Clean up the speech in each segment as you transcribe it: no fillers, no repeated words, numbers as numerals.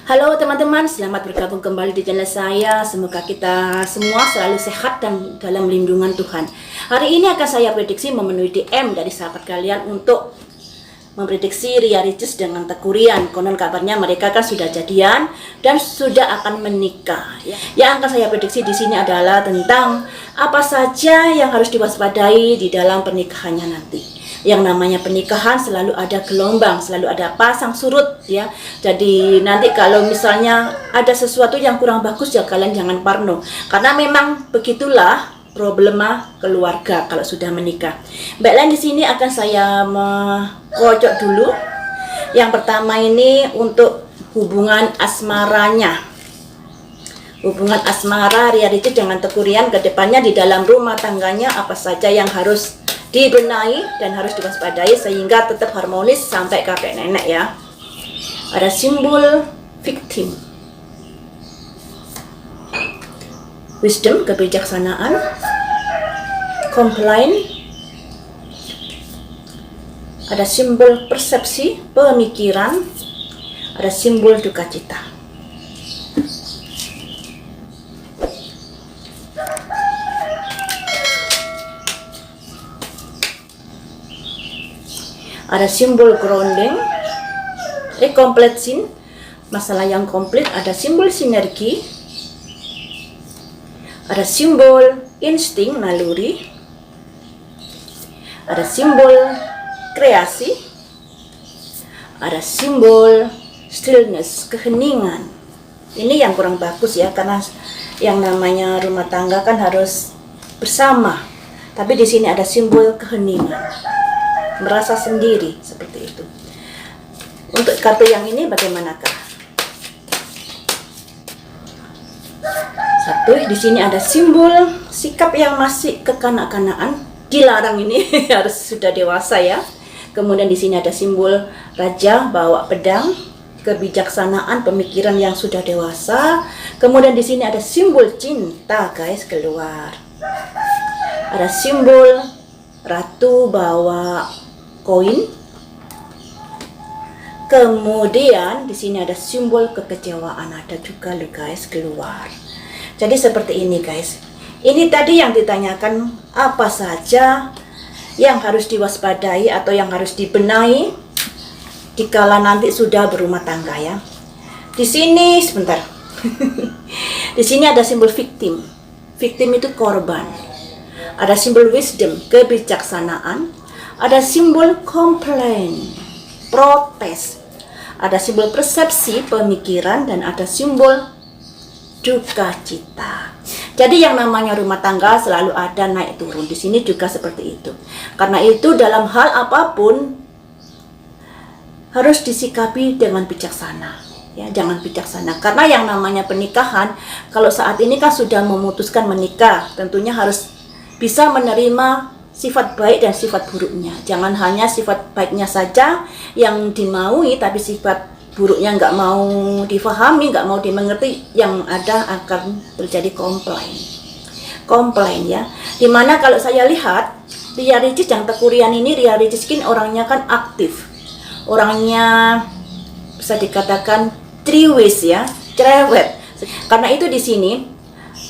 Halo teman-teman, selamat bergabung kembali di channel saya. Semoga kita semua selalu sehat dan dalam lindungan Tuhan. Hari ini akan saya prediksi memenuhi DM dari sahabat kalian untuk memprediksi Ria Ricis dengan Teuku Ryan. Konon kabarnya mereka kan sudah jadian dan sudah akan menikah. Yang akan saya prediksi di sini adalah tentang apa saja yang harus diwaspadai di dalam pernikahannya nanti. Yang namanya pernikahan selalu ada gelombang, selalu ada pasang surut ya. Jadi nanti kalau misalnya ada sesuatu yang kurang bagus ya kalian jangan parno. Karena memang begitulah problema keluarga kalau sudah menikah. Baiklah, di sini akan saya mengocok dulu. Yang pertama ini untuk hubungan asmaranya. Hubungan asmara Ria Ricis dengan Teuku Ryan ke depannya di dalam rumah tangganya, apa saja yang harus dibenahi dan harus diwaspadai sehingga tetap harmonis sampai kakek nenek ya. Ada simbol victim, wisdom, kebijaksanaan, complain, ada simbol persepsi, pemikiran, ada simbol duka cita. Ada simbol grounding, complete sin, masalah yang komplit. Ada simbol sinergi, ada simbol insting, naluri, ada simbol kreasi, ada simbol stillness, keheningan. Ini yang kurang bagus ya, karena yang namanya rumah tangga kan harus bersama. Tapi di sini ada simbol keheningan, merasa sendiri seperti itu. Untuk kartu yang ini bagaimanakah? Satu, di sini ada simbol sikap yang masih kekanak-kanakan, dilarang ini harus sudah dewasa ya. Kemudian di sini ada simbol raja bawa pedang, kebijaksanaan, pemikiran yang sudah dewasa. Kemudian di sini ada simbol cinta guys, keluar. Ada simbol ratu bawa koin. Kemudian di sini ada simbol kekecewaan, ada juga loh guys, keluar. Jadi seperti ini guys. Ini tadi yang ditanyakan apa saja yang harus diwaspadai atau yang harus dibenahi dikala nanti sudah berumah tangga ya. Di sini sebentar. Di sini ada simbol victim. Victim itu korban. Ada simbol wisdom, kebijaksanaan. Ada simbol complain, protes. Ada simbol persepsi, pemikiran, dan ada simbol duka cita. Jadi yang namanya rumah tangga selalu ada naik turun. Di sini juga seperti itu. Karena itu dalam hal apapun harus disikapi dengan bijaksana. Ya, jangan bijaksana. Karena yang namanya pernikahan, kalau saat ini kan sudah memutuskan menikah, tentunya harus bisa menerima sifat baik dan sifat buruknya. Jangan hanya sifat baiknya saja yang dimaui, tapi sifat buruknya nggak mau difahami, nggak mau dimengerti, yang ada akan terjadi komplain ya. Dimana kalau saya lihat Ria Ricis yang Teuku Ryan ini, Ria Ricis orangnya kan aktif, orangnya bisa dikatakan triwis ya, cerewet. Karena itu di sini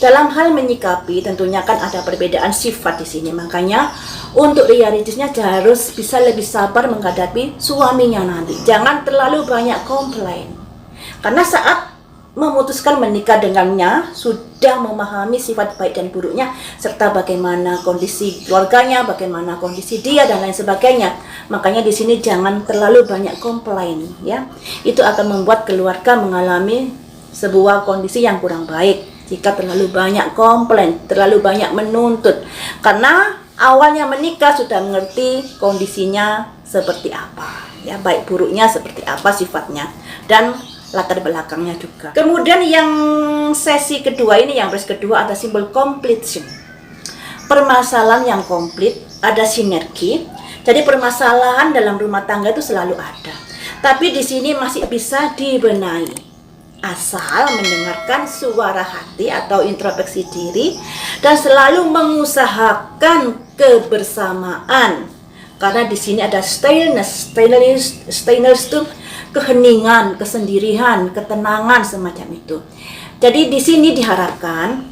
dalam hal menyikapi tentunya kan ada perbedaan sifat di sini. Makanya untuk Ria Ricisnya harus bisa lebih sabar menghadapi suaminya nanti. Jangan terlalu banyak komplain. Karena saat memutuskan menikah dengannya sudah memahami sifat baik dan buruknya serta bagaimana kondisi keluarganya, bagaimana kondisi dia dan lain sebagainya. Makanya di sini jangan terlalu banyak komplain ya. Itu akan membuat keluarga mengalami sebuah kondisi yang kurang baik. Jika terlalu banyak komplain, terlalu banyak menuntut. Karena awalnya menikah sudah mengerti kondisinya seperti apa. Ya, baik buruknya seperti apa sifatnya. Dan latar belakangnya juga. Kemudian yang sesi kedua ini, yang baris kedua ada simbol completion. Permasalahan yang komplit, ada sinergi. Jadi permasalahan dalam rumah tangga itu selalu ada. Tapi di sini masih bisa dibenahi. Asal mendengarkan suara hati atau introspeksi diri dan selalu mengusahakan kebersamaan. Karena di sini ada stainless itu keheningan, kesendirian, ketenangan semacam itu. Jadi di sini diharapkan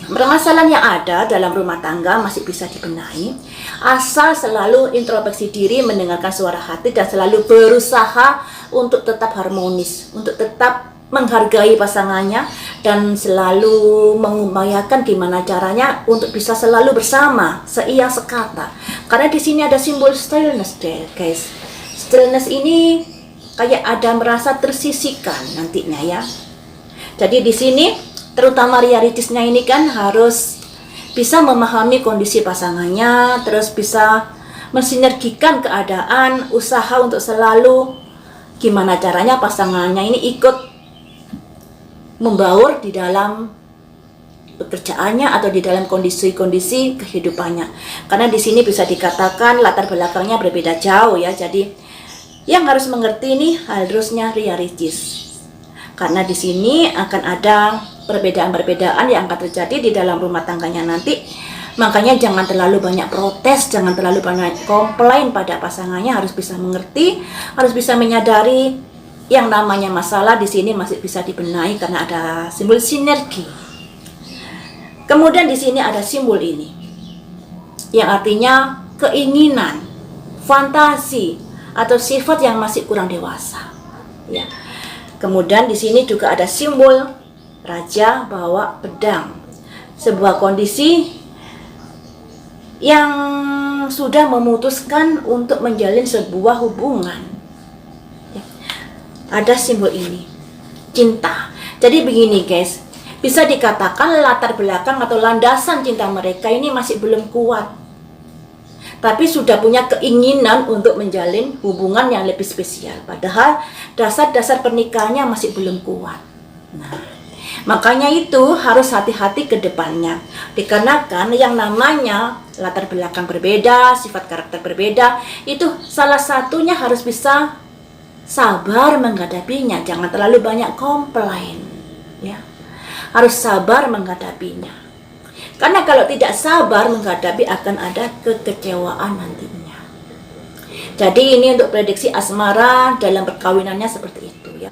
permasalahan yang ada dalam rumah tangga masih bisa dibenahi, asal selalu introspeksi diri, mendengarkan suara hati, dan selalu berusaha untuk tetap harmonis, untuk tetap menghargai pasangannya, dan selalu mengupayakan gimana caranya untuk bisa selalu bersama, seia sekata. Karena di sini ada simbol stillness deh, guys. Stillness ini kayak ada merasa tersisihkan nantinya ya. Jadi di sini terutama realitisnya ini kan harus bisa memahami kondisi pasangannya, terus bisa mensinergikan keadaan, usaha untuk selalu gimana caranya pasangannya ini ikut membaur di dalam pekerjaannya atau di dalam kondisi-kondisi kehidupannya. Karena di sini bisa dikatakan latar belakangnya berbeda jauh ya. Jadi yang harus mengerti ini harusnya realistis. Karena di sini akan ada perbedaan-perbedaan yang akan terjadi di dalam rumah tangganya nanti. Makanya jangan terlalu banyak protes, jangan terlalu banyak komplain pada pasangannya, harus bisa mengerti, harus bisa menyadari yang namanya masalah di sini masih bisa dibenahi karena ada simbol sinergi. Kemudian di sini ada simbol ini, yang artinya keinginan, fantasi, atau sifat yang masih kurang dewasa. Ya. Kemudian di sini juga ada simbol raja bawa pedang, sebuah kondisi yang sudah memutuskan untuk menjalin sebuah hubungan. Ya. Ada simbol ini, cinta. Jadi begini guys, bisa dikatakan latar belakang atau landasan cinta mereka ini masih belum kuat, tapi sudah punya keinginan untuk menjalin hubungan yang lebih spesial. Padahal dasar-dasar pernikahannya masih belum kuat. Nah, makanya itu harus hati-hati ke depannya. Dikarenakan yang namanya latar belakang berbeda, sifat karakter berbeda, itu salah satunya harus bisa sabar menghadapinya. Jangan terlalu banyak komplain, ya. Harus sabar menghadapinya. Karena kalau tidak sabar menghadapi akan ada kekecewaan nantinya. Jadi ini untuk prediksi asmara dalam perkawinannya seperti itu ya.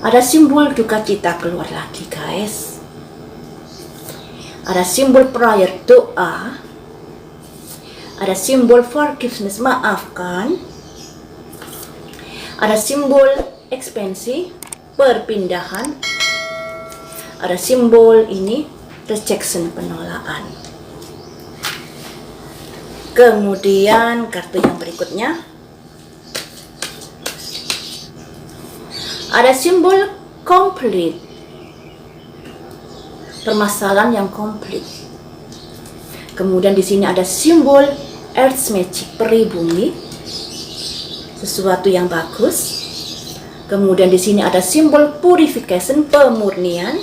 Ada simbol duka cita keluar lagi guys. Ada simbol prayer, doa. Ada simbol forgiveness, maafkan. Ada simbol ekspansi, perpindahan. Ada simbol ini rejection, penolakan. Kemudian kartu yang berikutnya ada simbol complete, permasalahan yang komplit. Kemudian di sini ada simbol earth magic, peri bumi, sesuatu yang bagus. Kemudian di sini ada simbol purification, pemurnian.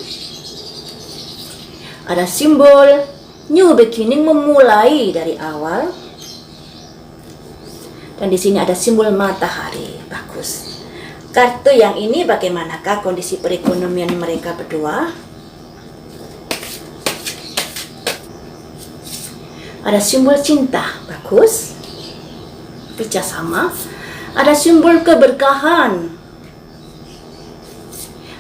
Ada simbol new beginning, memulai dari awal. Dan di sini ada simbol matahari, bagus. Kartu yang ini bagaimanakah kondisi perekonomian mereka berdua? Ada simbol cinta, bagus. Kerjasama. Ada simbol keberkahan.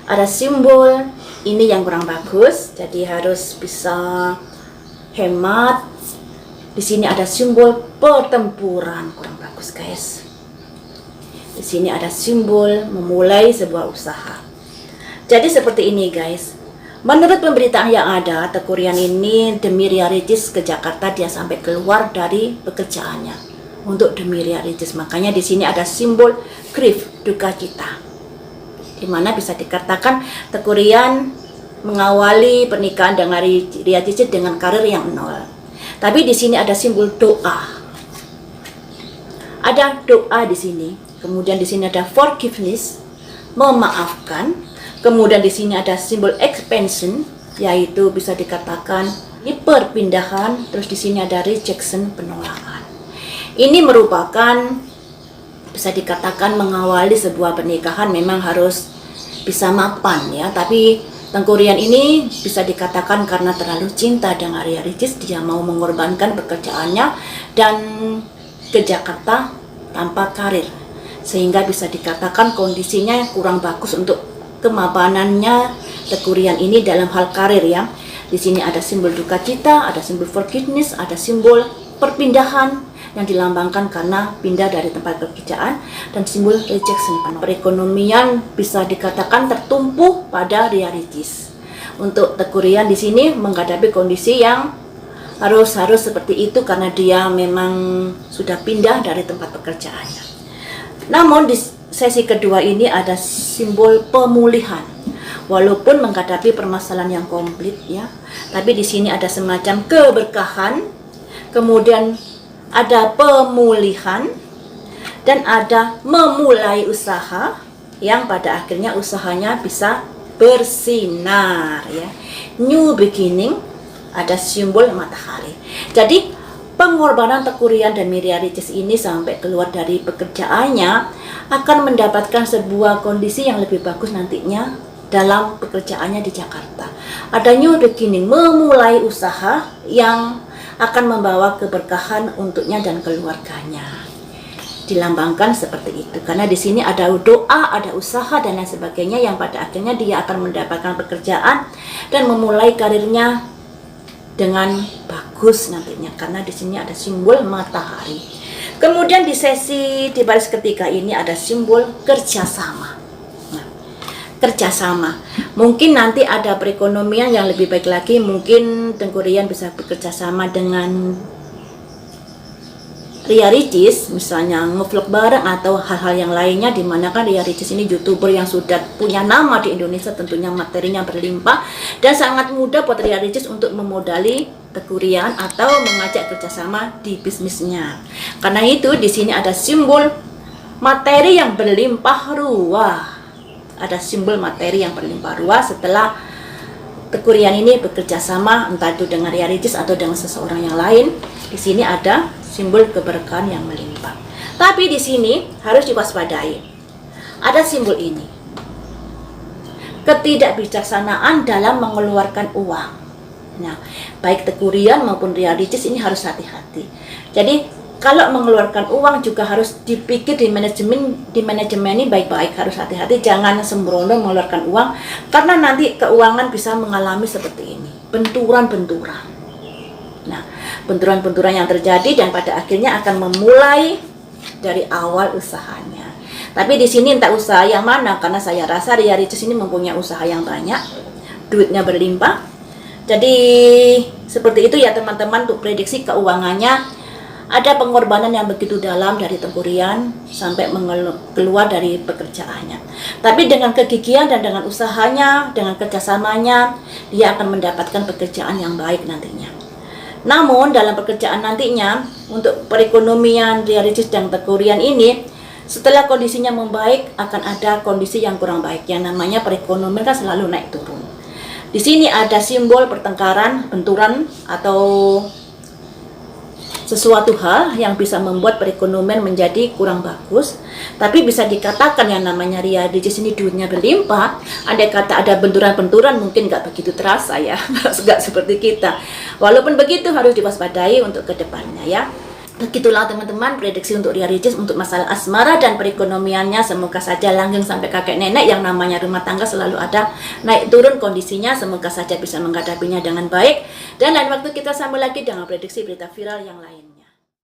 Ada simbol ini yang kurang bagus, jadi harus bisa hemat. Di sini ada simbol pertempuran, kurang bagus guys. Di sini ada simbol memulai sebuah usaha. Jadi seperti ini guys. Menurut pemberitaan yang ada, Tekurian ini demi realitis ke Jakarta, dia sampai keluar dari pekerjaannya untuk demi realitis. Makanya di sini ada simbol grief, duka cita, dimana bisa dikatakan Tekurian mengawali pernikahan dengan realitis dengan karir yang nol. Tapi di sini ada simbol doa. Ada doa di sini. Kemudian di sini ada forgiveness, memaafkan. Kemudian di sini ada simbol expansion, yaitu bisa dikatakan ini perpindahan. Terus di sini ada rejection, penolakan. Ini merupakan bisa dikatakan mengawali sebuah pernikahan memang harus bisa mapan ya. Tapi Tekurian ini bisa dikatakan karena terlalu cinta dengan realitis, dia mau mengorbankan pekerjaannya dan ke Jakarta tanpa karir, sehingga bisa dikatakan kondisinya kurang bagus untuk kemapanannya Teguh Rian ini dalam hal karir ya. Di sini ada simbol duka cita, ada simbol forgiveness, ada simbol perpindahan yang dilambangkan karena pindah dari tempat pekerjaan, dan simbol rejection. Perekonomian bisa dikatakan tertumpu pada Ria Ricis. Untuk Teguh Rian di sini menghadapi kondisi yang harus seperti itu karena dia memang sudah pindah dari tempat pekerjaannya. Namun di sesi kedua ini ada simbol pemulihan. Walaupun menghadapi permasalahan yang komplit ya, tapi di sini ada semacam keberkahan, kemudian ada pemulihan, dan ada memulai usaha yang pada akhirnya usahanya bisa bersinar ya. New beginning, ada simbol matahari. Jadi pengorbanan Teguh Rian dan Ria Ricis ini sampai keluar dari pekerjaannya akan mendapatkan sebuah kondisi yang lebih bagus nantinya dalam pekerjaannya di Jakarta. Ada new beginning, memulai usaha yang akan membawa keberkahan untuknya dan keluarganya. Dilambangkan seperti itu karena di sini ada doa, ada usaha dan lain sebagainya yang pada akhirnya dia akan mendapatkan pekerjaan dan memulai karirnya dengan bagus nantinya karena di sini ada simbol matahari. Kemudian di baris ketiga ini ada simbol kerjasama. Nah, kerjasama. Mungkin nanti ada perekonomian yang lebih baik lagi, mungkin Teguh Rian bisa bekerjasama dengan Ria Ricis, misalnya ngevlog bareng atau hal-hal yang lainnya, dimana kan Ria Ricis ini YouTuber yang sudah punya nama di Indonesia, tentunya materinya berlimpah dan sangat mudah buat Ria Ricis untuk memodali Teguh Rian atau mengajak kerjasama di bisnisnya. Karena itu di sini ada simbol materi yang berlimpah ruah. Ada simbol materi yang berlimpah ruah setelah Teguh Rian ini bekerja sama entah itu dengan Ria Ricis atau dengan seseorang yang lain. Di sini ada simbol keberkahan yang melimpah. Tapi di sini harus diwaspadai. Ada simbol ini. Ketidakbijaksanaan dalam mengeluarkan uang. Nah, baik Teguh Rian maupun Ria Ricis ini harus hati-hati. Jadi kalau mengeluarkan uang juga harus dipikir di manajemen ini baik-baik, harus hati-hati, jangan sembrono mengeluarkan uang karena nanti keuangan bisa mengalami seperti ini, benturan-benturan. Nah, benturan-benturan yang terjadi dan pada akhirnya akan memulai dari awal usahanya. Tapi di sini entah usaha yang mana karena saya rasa Ria Ricis ini mempunyai usaha yang banyak, duitnya berlimpah. Jadi seperti itu ya teman-teman untuk prediksi keuangannya. Ada pengorbanan yang begitu dalam dari Teguh Rian sampai keluar dari pekerjaannya. Tapi dengan kegigihan dan dengan usahanya, dengan kerjasamanya, dia akan mendapatkan pekerjaan yang baik nantinya. Namun dalam pekerjaan nantinya, untuk perekonomian Ria Ricis dan Teguh Rian ini, setelah kondisinya membaik, akan ada kondisi yang kurang baik. Yang namanya perekonomian kan selalu naik turun. Di sini ada simbol pertengkaran, benturan, atau sesuatu hal yang bisa membuat perekonomian menjadi kurang bagus. Tapi bisa dikatakan yang namanya Ria Ricis ini duitnya berlimpah. Andai kata ada benturan-benturan mungkin nggak begitu terasa ya, nggak seperti kita. Walaupun begitu harus diwaspadai untuk kedepannya ya. Begitulah teman-teman prediksi untuk Ria Ricis untuk masalah asmara dan perekonomiannya. Semoga saja langgeng sampai kakek nenek, yang namanya rumah tangga selalu ada naik turun kondisinya. Semoga saja bisa menghadapinya dengan baik. Dan lain waktu kita sambung lagi dengan prediksi berita viral yang lain.